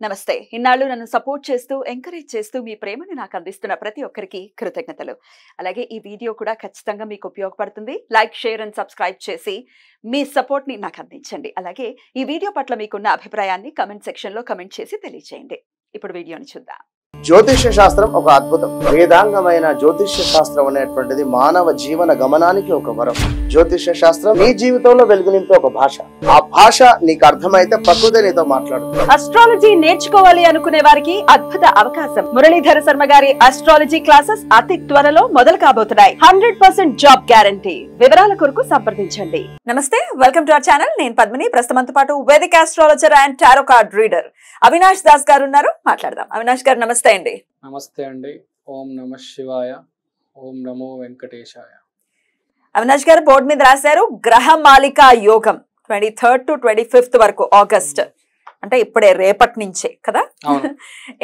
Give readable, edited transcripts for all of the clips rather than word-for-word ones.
నమస్తే. ఇన్నాళ్ళు నన్ను సపోర్ట్ చేస్తూ, ఎంకరేజ్ చేస్తూ మీ ప్రేమను నాకు అందిస్తున్న ప్రతి ఒక్కరికి కృతజ్ఞతలు. అలాగే ఈ వీడియో కూడా ఖచ్చితంగా మీకు ఉపయోగపడుతుంది. లైక్, షేర్ అండ్ సబ్స్క్రైబ్ చేసి మీ సపోర్ట్‌ని నాకు అందించండి. అలాగే ఈ వీడియో పట్ల మీకున్న అభిప్రాయాన్ని కామెంట్ సెక్షన్‌లో కామెంట్ చేసి తెలియజేయండి. ఇప్పుడు వీడియోని చూద్దాం. జ్యోతిష్య శాస్త్రం ఒక అద్భుతం. వేదాంగమైన జ్యోతిష్య శాస్త్రం అనేటువంటిది మానవ జీవన గమనానికి ఒక వరం. జ్యోతిష్య శాస్త్రం నీ జీవితంలో వెలుగునింపే ఒక భాష. ఆ భాష నీకు అర్థమైతే ప్రకృతి నీతో మాట్లాడుతుంది. అస్ట్రాలజీ నేర్చుకోవాలి అనుకునే వారికి అద్భుత అవకాశం. మురళీధర శర్మ గారి అస్ట్రాలజీ క్లాసెస్ అతి త్వరలో మొదలు కాబోతున్నాయి. 100% జాబ్ గ్యారంటీ. వివరాల కొరకు సంప్రదించండి. నమస్తే, వెల్కమ్ టు అవర్ ఛానల్. నేను పద్మిని. ప్రస్తుతంతో పాటు Vedic astrologer and tarot card reader Avinash Das గారు ఉన్నారు. మాట్లాడదాం. అవినాష్ గారు నమస్తే అండి. నమస్తే అండి. ఓం నమ శివాయ, ఓం నమో వెంకటేశాయ. అవినాష్ గారు బోర్డు మీద రాశారు గ్రహమాలికా యోగం 23rd to 25th వరకు, ఆగస్ట్ అంటే ఇప్పుడే, రేపటి నుంచే కదా.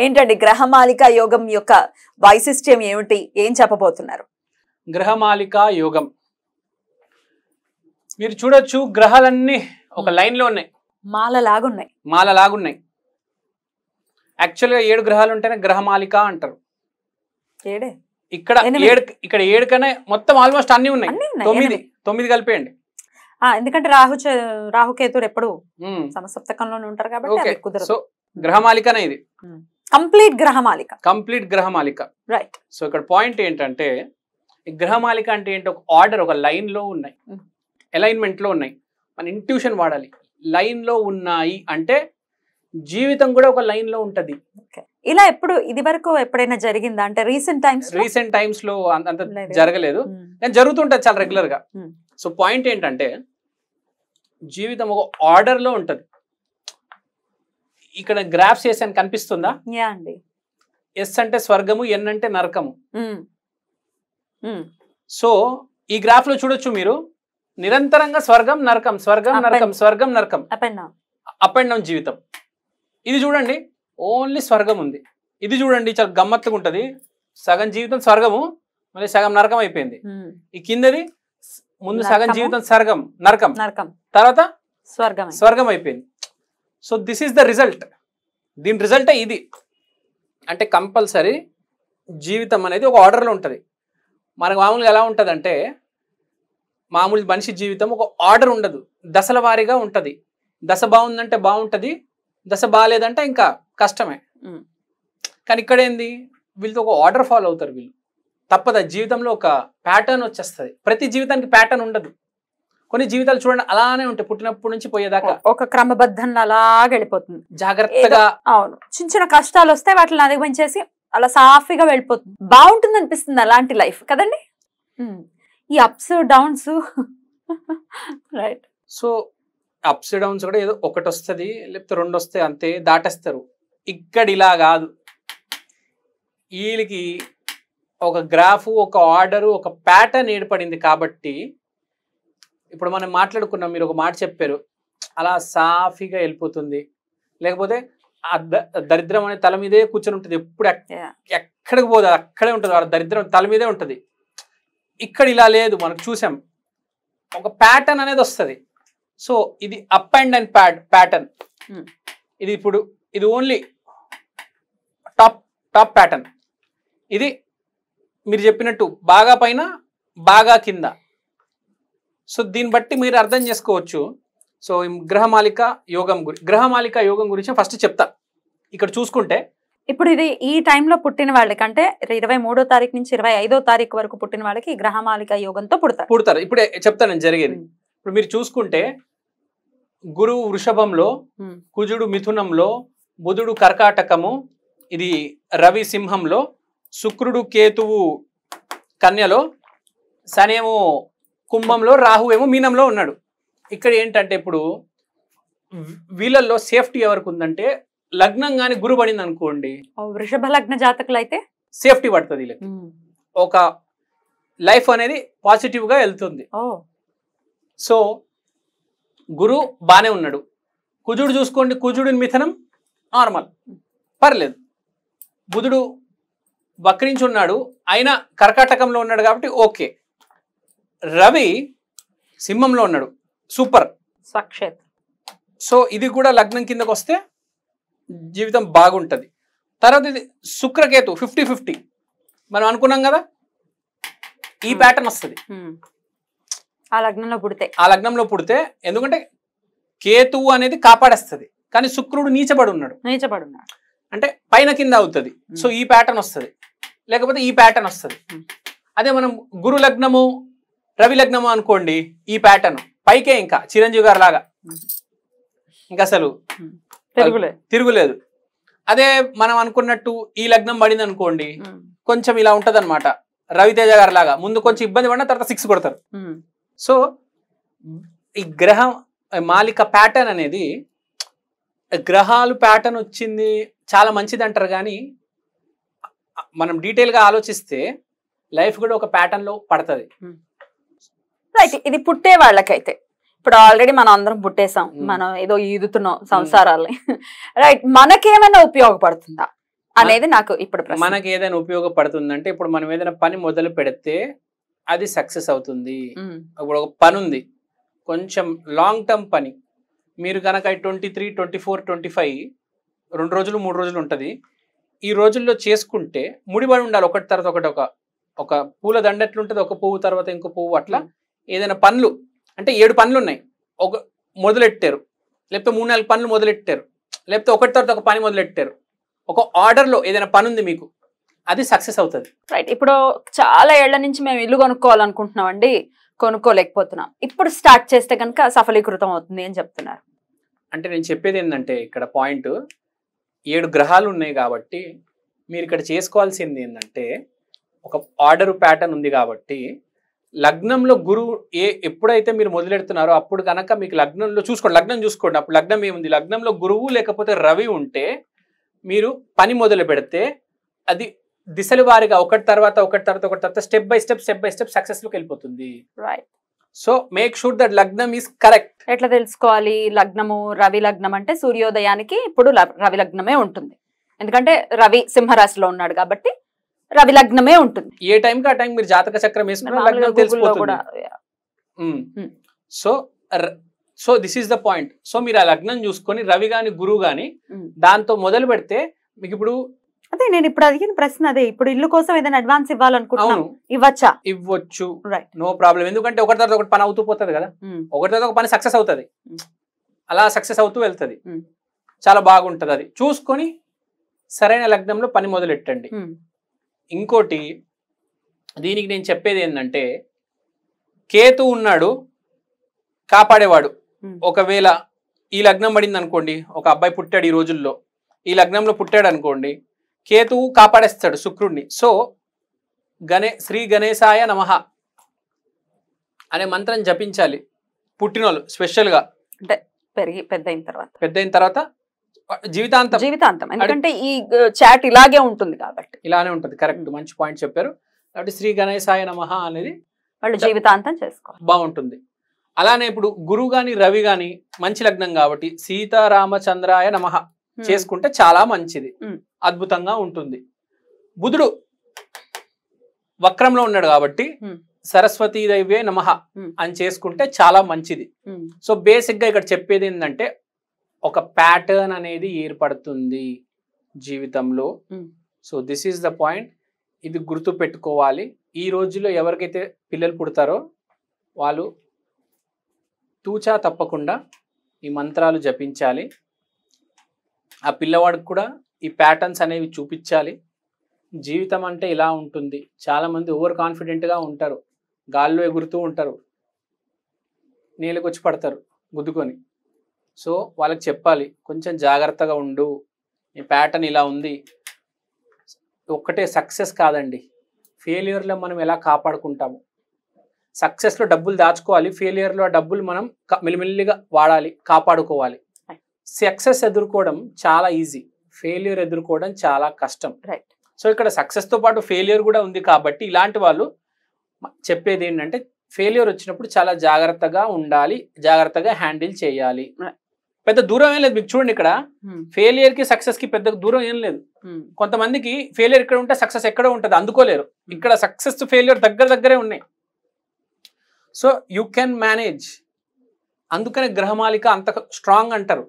ఏంటండి గ్రహమాలికా యోగం యొక్క వైశిష్ట్యం ఏమిటి, ఏం చెప్పబోతున్నారు? గ్రహమాలికా యోగం మీరు చూడొచ్చు, గ్రహాలన్నీ ఒక లైన్ లో ఉన్నాయి, మాలలాగున్నాయి. యాక్చువల్గా 7 గ్రహాలు ఉంటేనే గ్రహమాలిక అంటారు. ఇక్కడ 7 కన్నా మొత్తం ఆల్మోస్ట్ అన్ని ఉన్నాయి. 9 కలిపేయండి. ఎందుకంటే రాహుకేతుడు ఎప్పుడు సమసప్తకంలోనే ఉంటారు కాబట్టి. సో గ్రహమాలికనే ఇది, కంప్లీట్ గ్రహమాలిక. రైట్. సో ఇక్కడ పాయింట్ ఏంటంటే, ఈ గ్రహమాలిక అంటే ఏంటి, ఒక ఆర్డర్, ఒక లైన్ లో ఉన్నాయి, అలైన్మెంట్ లో ఉన్నాయి. మన ఇంట్యూషన్ వాడాలి. లైన్ లో ఉన్నాయి అంటే జీవితం కూడా ఒక లైన్ లో ఉంటది. ఇలా ఎప్పుడు ఇది వరకు ఎప్పుడైనా జరిగిందా? అంటే రీసెంట్ టైమ్స్ లో అంత జరగలేదు, కానీ జరుగుతుంటది చాలా రెగ్యులర్ గా. సో పాయింట్ ఏంటంటే, జీవితం ఒక ఆర్డర్ లో ఉంటది. ఇక్కడ గ్రాఫ్స్ చేసాను, కనిపిస్తుందా? ఎస్ అంటే స్వర్గము, ఎన్ అంటే నరకము. సో ఈ గ్రాఫ్ లో చూడొచ్చు మీరు, నిరంతరంగా స్వర్గం నరకం, స్వర్గం నరకం, స్వర్గం నరకం, అప్ అండ్ డౌన్ జీవితం. ఇది చూడండి, ఓన్లీ స్వర్గం ఉంది. ఇది చూడండి, చాలా గమ్మత్తుగా ఉంటది. సగం జీవితం స్వర్గము, మళ్ళీ సగం నరకం అయిపోయింది. ఈ కిందది ముందు సగం జీవితం నరకం, తర్వాత స్వర్గం అయిపోయింది. So this is the result. దీని రిజల్టే ఇది. అంటే కంపల్సరీ జీవితం అనేది ఒక ఆర్డర్లో ఉంటుంది. మనకు మామూలుగా ఎలా ఉంటుంది అంటే, మామూలు మనిషి జీవితం ఒక ఆర్డర్ ఉండదు, దశల వారీగా ఉంటుంది. దశ బాగుందంటే బాగుంటుంది, దశ బాగాలేదంటే ఇంకా కష్టమే. కానీ ఇక్కడ ఏంది, వీళ్ళతో ఒక ఆర్డర్ ఫాలో అవుతారు వీళ్ళు. తప్పదు, జీవితంలో ఒక ప్యాటర్న్ వచ్చేస్తుంది. ప్రతి జీవితానికి ప్యాటర్న్ ఉండదు. కొన్ని జీవితాలు చూడండి అలానే ఉంటాయి, పుట్టినప్పటి నుంచి పోయేదాకా ఒక క్రమబద్ధంగా అలాగే వెళ్ళిపోతుంది. జాగ్రత్తగా, అవును, చిన్న కష్టాలు వస్తే వాటిని అధిగమించేసి అలా సాఫీగా వెళ్ళిపోతుంది. బాగుంటుంది అనిపిస్తుంది అలాంటి లైఫ్ కదండి. ఈ ups downs. Right. So ups downs కూడా ఏదో ఒకటి వస్తుంది, లేకపోతే 2 వస్తాయి, అంతే, దాటేస్తారు. ఇక్కడ ఇలా కాదు. వీళ్ళకి ఒక గ్రాఫ్, ఒక ఆర్డరు, ఒక ప్యాటర్న్ ఏర్పడింది. కాబట్టి ఇప్పుడు మనం మాట్లాడుకున్నాం, మీరు ఒక మాట చెప్పారు, అలా సాఫీగా వెళ్ళిపోతుంది. లేకపోతే ఆ దరిద్రం అనే తల మీదే కూర్చొని ఉంటుంది. ఎప్పుడు ఎక్కడికి పోదు, అక్కడే ఉంటుంది. ఆ దరిద్రం తల మీదే ఉంటుంది. ఇక్కడ ఇలా లేదు, మనకు చూసాం, ఒక ప్యాటర్న్ అనేది వస్తుంది. సో ఇది అప్ అండ్ అండ్ ప్యాటర్న్. ఇది ఇప్పుడు ఇది ఓన్లీ టాప్ ప్యాటర్న్. ఇది మీరు చెప్పినట్టు బాగా పైన, బాగా కింద. సో దీన్ని బట్టి మీరు అర్థం చేసుకోవచ్చు. సో గ్రహమాలిక యోగం గురించి ఫస్ట్ చెప్తా. ఇక్కడ చూసుకుంటే, ఇప్పుడు ఇది ఈ టైంలో పుట్టిన వాళ్ళకి, అంటే 23వ తారీఖు నుంచి 25వ తారీఖు వరకు పుట్టిన వాళ్ళకి గ్రహమాలిక యోగంతో పుడతారు. ఇప్పుడే చెప్తాను నేను జరిగేది. ఇప్పుడు మీరు చూసుకుంటే, గురువు వృషభంలో, కుజుడు మిథునంలో, బుధుడు కర్కాటకము, ఇది రవి సింహంలో, శుక్రుడు కేతువు కన్యలో, శనేమో కుంభంలో, రాహు ఏమో మీనంలో ఉన్నాడు. ఇక్కడ ఏంటంటే, ఇప్పుడు వీళ్ళల్లో సేఫ్టీ ఎవరికి ఉందంటే, లగ్నం కానీ గురు పడింది అనుకోండి, వృషభ లగ్న జాతకులు అయితే సేఫ్టీ పడుతుంది. వీళ్ళకి ఒక లైఫ్ అనేది పాజిటివ్ గా వెళ్తుంది. సో గురు బానే ఉన్నాడు. కుజుడు చూసుకోండి, కుజుడిని మిథనం నార్మల్, పర్లేదు. బుధుడు వక్రించి ఉన్నాడు, అయినా కర్కాటకంలో ఉన్నాడు కాబట్టి ఓకే. రవి సింహంలో ఉన్నాడు, సూపర్. స్వక్షేత్రం. సో ఇది కూడా లగ్నం కిందకు వస్తే జీవితం బాగుంటుంది. తర్వాత ఇది శుక్రకేతు 50-50 మనం అనుకున్నాం కదా, ఈ ప్యాటర్న్ వస్తుంది ఆ లగ్నంలో పుడితే. ఎందుకంటే కేతువు అనేది కాపాడేస్తుంది, కానీ శుక్రుడు నీచబడి ఉన్నాడు అంటే పైన కింద అవుతుంది. సో ఈ ప్యాటర్న్ వస్తుంది, లేకపోతే ఈ ప్యాటర్న్ వస్తుంది. అదే మనం గురు లగ్నము రవి లగ్నము అనుకోండి, ఈ ప్యాటర్న్ పైకే, ఇంకా చిరంజీవి గారు లాగా ఇంకా అసలు తిరుగులేదు. అదే మనం అనుకున్నట్టు ఈ లగ్నం పడింది అనుకోండి, కొంచెం ఇలా ఉంటది అనమాట, రవితేజ గారి లాగా. ముందు కొంచెం ఇబ్బంది పడిన తర్వాత 6 కొడతారు. సో ఈ గ్రహం మాలిక ప్యాటర్న్ అనేది, గ్రహాలు ప్యాటర్న్ వచ్చింది చాలా మంచిది అంటారు, కానీ మనం డీటెయిల్గా ఆలోచిస్తే లైఫ్ కూడా ఒక ప్యాటర్న్ లో పడుతుంది. రైట్. ఇది పుట్టే వాళ్ళకైతే ఇప్పుడు ఆల్రెడీ మనం అందరం పుట్టేసాం, మనం ఏదో ఈదుతున్నాం సంసారాల్ని. రైట్. మనకేమైనా ఉపయోగపడుతుందా అనేది నాకు ఇప్పుడు మనకి ఏదైనా ఉపయోగపడుతుందంటే, ఇప్పుడు మనం ఏదైనా పని మొదలు పెడితే అది సక్సెస్ అవుతుంది. ఇప్పుడు ఒక పని ఉంది, కొంచెం లాంగ్ టర్మ్ పని, మీరు కనుక 23, 24, 25 2 రోజులు 3 రోజులు ఉంటుంది. ఈ రోజుల్లో చేసుకుంటే ముడిపడి ఉండాలి, ఒకటి తర్వాత ఒకటి. ఒక పూల దండ ఎట్లుంటుంది, ఒక పువ్వు తర్వాత ఇంకో పువ్వు, అట్లా ఏదైనా పనులు అంటే 7 పనులు ఉన్నాయి, ఒక మొదలెట్టారు, లేకపోతే 3-4 పనులు మొదలెట్టారు, లేకపోతే ఒకటి తర్వాత ఒక పని మొదలెట్టారు, ఒక ఆర్డర్లో ఏదైనా పని ఉంది మీకు, అది సక్సెస్ అవుతుంది. రైట్. ఇప్పుడు చాలా ఏళ్ల నుంచి మేము ఇల్లు కొనుక్కోవాలనుకుంటున్నాం అండి, కొనుక్కోలేకపోతున్నాం, ఇప్పుడు స్టార్ట్ చేస్తే కనుక సఫలీకృతం అవుతుంది అని చెప్తున్నారు. అంటే నేను చెప్పేది ఏంటంటే, ఇక్కడ పాయింట్ 7 గ్రహాలు ఉన్నాయి కాబట్టి మీరు ఇక్కడ చేసుకోవాల్సింది ఏంటంటే, ఒక ఆర్డర్ ప్యాటర్న్ ఉంది కాబట్టి లగ్నంలో గురువు ఎప్పుడైతే మీరు మొదలెడుతున్నారో అప్పుడు కనుక మీకు లగ్నంలో చూసుకోండి, లగ్నం చూసుకోండి, అప్పుడు లగ్నం ఏముంది, లగ్నంలో గురువు లేకపోతే రవి ఉంటే మీరు పని మొదలు పెడితే అది దిశల వారీగా ఒకటి తర్వాత స్టెప్ బై స్టెప్ సక్సెస్లోకి వెళ్ళిపోతుంది. Right. So make sure that లగ్నం ఈస్ కరెక్ట్. ఎట్లా తెలుసుకోవాలి? లగ్నము రవి లగ్నం అంటే సూర్యోదయానికి ఇప్పుడు రవి లగ్నమే ఉంటుంది, ఎందుకంటే రవి సింహరాశిలో ఉన్నాడు కాబట్టి రవి లగ్నమే ఉంటుంది. ఏ టైంకి ఆ టైం మీరు జాతక చక్రం వేసుకున్న లగ్నం తెలిసిపోతుంది. So this is the point. So మీరు ఆ లగ్నం చూసుకొని రవి గాని గురువు గాని దాంతో మొదలు పెడితే మీకు ఇప్పుడు అదే నేను ఇప్పుడు అడిగిన ప్రశ్న అదే. ఇప్పుడు ఇల్లు కోసం ఏదైనా అడ్వాన్స్ ఇవ్వాలనుకుంటున్నాను, ఇవ్వచ్చా? ఇవ్వచ్చు, నో ప్రాబ్లం. ఎందుకంటే ఒకటి తర్వాత ఒకటి పని అవుతూ పోతుంది కదా, ఒకటి తర్వాత ఒక పని సక్సెస్ అవుతుంది, అలా సక్సెస్ అవుతూ వెళ్తుంది, చాలా బాగుంటుంది. అది చూసుకొని సరైన లగ్నంలో పని మొదలెట్టండి. ఇంకోటి దీనికి నేను చెప్పేది ఏంటంటే, కేతు ఉన్నాడు కాపాడేవాడు. ఒకవేళ ఈ లగ్నం పడింది అనుకోండి, ఒక అబ్బాయి పుట్టాడు ఈ రోజుల్లో, ఈ లగ్నంలో పుట్టాడు అనుకోండి, కేతువు కాపాడేస్తాడు శుక్రుడిని. సో శ్రీ గణేశాయ నమః అనే మంత్రం జపించాలి పుట్టినోళ్ళు స్పెషల్గా. అంటే పెద్ద అయిన తర్వాత జీవితాంతం, ఎందుకంటే ఈ చాట్ ఇలాగే ఉంటుంది కాబట్టి. ఇలానే ఉంటుంది. కరెక్ట్, మంచి పాయింట్ చెప్పారు. కాబట్టి శ్రీ గణేశాయ నమః అనేది వాళ్ళు జీవితాంతం చేసుకోవాలి, బాగుంటుంది. అలానే ఇప్పుడు గురువు గాని రవి గాని మంచి లగ్నం కాబట్టి సీతారామచంద్రాయ నమః చేసుకుంటే చాలా మంచిది, అద్భుతంగా ఉంటుంది. బుధుడు వక్రంలో ఉన్నాడు కాబట్టి సరస్వతీ దైవే నమః అని చేసుకుంటే చాలా మంచిది. సో బేసిక్ గా ఇక్కడ చెప్పేది ఏంటంటే, ఒక ప్యాటర్న్ అనేది ఏర్పడుతుంది జీవితంలో. So this is the point. ఇది గుర్తు పెట్టుకోవాలి. ఈ రోజుల్లో ఎవరికైతే పిల్లలు పుడతారో వాళ్ళు తూచా తప్పకుండా ఈ మంత్రాలు జపించాలి. ఆ పిల్లవాడికి కూడా ఈ ప్యాటర్న్స్ అనేవి చూపించాలి. జీవితం అంటే ఇలా ఉంటుంది. చాలామంది ఓవర్ కాన్ఫిడెంట్గా ఉంటారు, గాల్లో ఎగురుతూ ఉంటారు, నేలకొచ్చి పడతారు గుద్దుకొని. సో వాళ్ళకి చెప్పాలి, కొంచెం జాగ్రత్తగా ఉండు, ఈ ప్యాటర్న్ ఇలా ఉంది. ఒక్కటే సక్సెస్ కాదండి, ఫెయిల్యూర్లో మనం ఎలా కాపాడుకుంటాము. సక్సెస్లో డబ్బులు దాచుకోవాలి, ఫెయిల్యూర్లో ఆ డబ్బులు మనం మెల్లిమెల్లిగా వాడాలి, కాపాడుకోవాలి. సక్సెస్ ఎదుర్కోవడం చాలా ఈజీ, ఫెయిల్యూర్ ఎదుర్కోవడం చాలా కష్టం. సో ఇక్కడ సక్సెస్తో పాటు ఫెయిల్యూర్ కూడా ఉంది కాబట్టి ఇలాంటి వాళ్ళు చెప్పేది ఏంటంటే, ఫెయిల్యూర్ వచ్చినప్పుడు చాలా జాగ్రత్తగా ఉండాలి, జాగ్రత్తగా హ్యాండిల్ చేయాలి. పెద్ద దూరం ఏం లేదు. మీకు చూడండి, ఇక్కడ ఫెయిలియర్ కి సక్సెస్ కి పెద్ద దూరం ఏం లేదు. కొంతమందికి ఫెయిలియర్ ఇక్కడ ఉంటే సక్సెస్ ఎక్కడో ఉంటుంది, అందుకోలేరు. ఇక్కడ సక్సెస్ ఫెయిలియర్ దగ్గరే ఉన్నాయి. So you can manage. అందుకనే గ్రహమాలిక అంత స్ట్రాంగ్ అంటారు.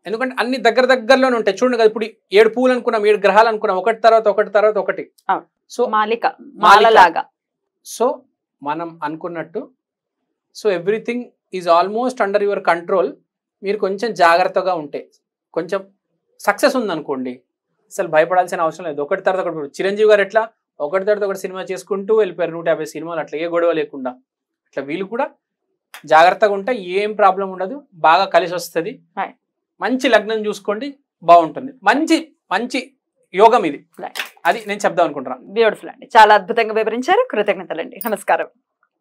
ఎందుకంటే అన్ని దగ్గరలోనే ఉంటాయి. చూడండి కదా, ఇప్పుడు 7 పూలు అనుకున్నాం, 7 గ్రహాలు అనుకున్నాం, ఒకటి తర్వాత ఒకటి. సో మాలలాగా. సో మనం అనుకున్నట్టు so everything is almost under your control. మీరు కొంచెం జాగ్రత్తగా ఉంటే, కొంచెం సక్సెస్ ఉందనుకోండి, అసలు భయపడాల్సిన అవసరం లేదు. ఒకటి తర్వాత ఒకటి. చిరంజీవి గారు ఎట్లా ఒకటి తర్వాత ఒకటి సినిమా చేసుకుంటూ వెళ్ళిపోయారు, 150 సినిమాలు, అట్లా ఏ గొడవ లేకుండా. అట్లా వీళ్ళు కూడా జాగ్రత్తగా ఉంటే ఏం ప్రాబ్లం ఉండదు, బాగా కలిసి వస్తుంది. మంచి లగ్నం చూసుకోండి, బాగుంటుంది. మంచి యోగం ఇది, అది నేను చెప్దాం అనుకుంటున్నాను. బ్యూటిఫుల్ అండి, చాలా అద్భుతంగా వివరించారు. కృతజ్ఞతలండి. నమస్కారం.